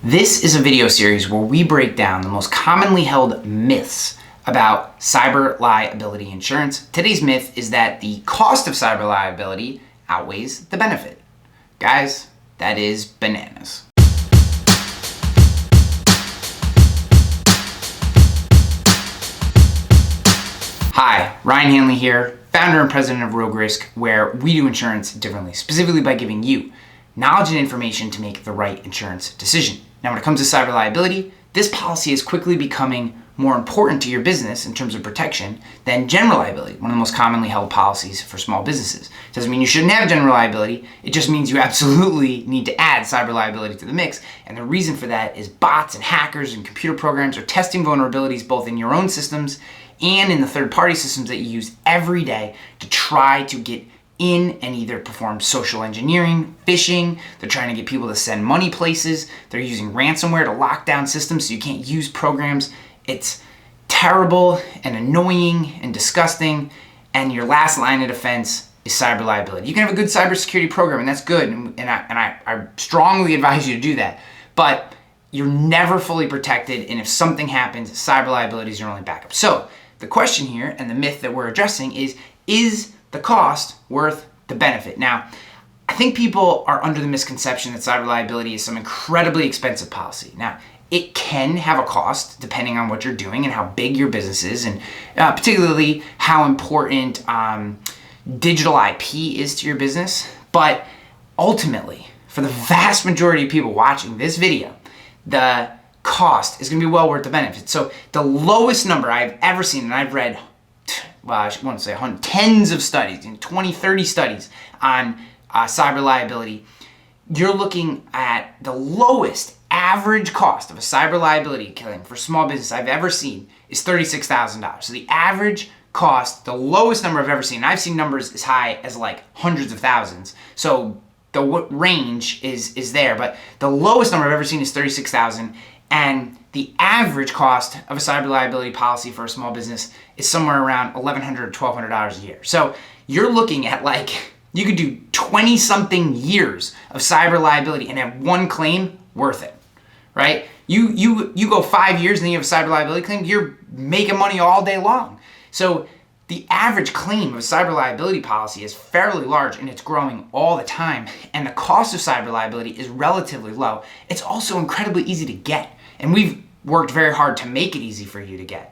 This is a video series where we break down the most commonly held myths about cyber liability insurance. Today's myth is that the cost of cyber liability outweighs the benefit. Guys, that is bananas. Hi, Ryan Hanley here, founder and president of Rogue Risk, where we do insurance differently, specifically by giving you knowledge and information to make the right insurance decision. Now, when it comes to cyber liability, this policy is quickly becoming more important to your business in terms of protection than general liability, one of the most commonly held policies for small businesses. It doesn't mean you shouldn't have general liability, it just means you absolutely need to add cyber liability to the mix. And the reason for that is bots and hackers and computer programs are testing vulnerabilities both in your own systems and in the third-party systems that you use every day to try to get in and either perform social engineering, phishing. They're trying to get people to send money places. They're using ransomware to lock down systems so you can't use programs. It's terrible and annoying and disgusting. And your last line of defense is cyber liability. You can have a good cybersecurity program, and that's good. And I strongly advise you to do that. But you're never fully protected. And if something happens, cyber liability is your only backup. So the question here and the myth that we're addressing is the cost worth the benefit? Now, I think people are under the misconception that cyber liability is some incredibly expensive policy. Now, it can have a cost depending on what you're doing and how big your business is, and particularly how important digital IP is to your business. But ultimately, for the vast majority of people watching this video, the cost is going to be well worth the benefit. So the lowest number I've ever seen, and I've read, well, I want to say tens of studies, 20, 30 studies on cyber liability, you're looking at the lowest average cost of a cyber liability claim for small business I've ever seen is $36,000. So the average cost, the lowest number I've ever seen, and I've seen numbers as high as like hundreds of thousands. So the range is there, but the lowest number I've ever seen is $36,000. And the average cost of a cyber liability policy for a small business is somewhere around $1,100 to $1,200 a year. So you're looking at you could do 20-something years of cyber liability and have one claim worth it, right? You go 5 years and then you have a cyber liability claim, you're making money all day long. So the average claim of a cyber liability policy is fairly large and it's growing all the time. And the cost of cyber liability is relatively low. It's also incredibly easy to get. And we've worked very hard to make it easy for you to get.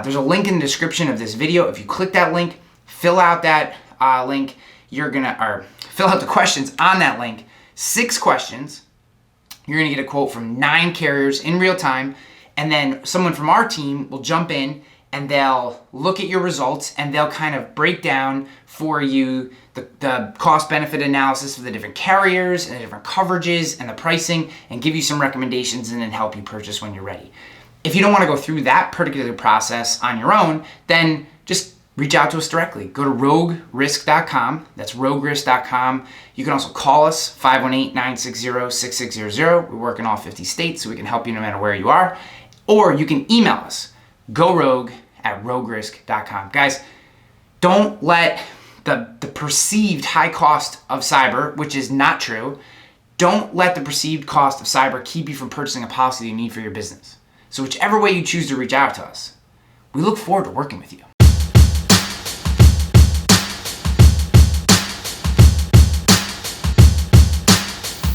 There's a link in the description of this video. If you click that link, fill out that link, fill out the questions on that link. 6 questions. You're gonna get a quote from 9 carriers in real time. And then someone from our team will jump in and they'll look at your results and they'll kind of break down for you the cost-benefit analysis of the different carriers and the different coverages and the pricing and give you some recommendations and then help you purchase when you're ready. If you don't want to go through that particular process on your own, then just reach out to us directly. Go to roguerisk.com. That's roguerisk.com. You can also call us, 518-960-6600. We work in all 50 states, so we can help you no matter where you are. Or you can email us, gorogue@roguerisk.com. Guys, don't let the perceived high cost of cyber, which is not true, don't let the perceived cost of cyber keep you from purchasing a policy that you need for your business. So whichever way you choose to reach out to us, we look forward to working with you.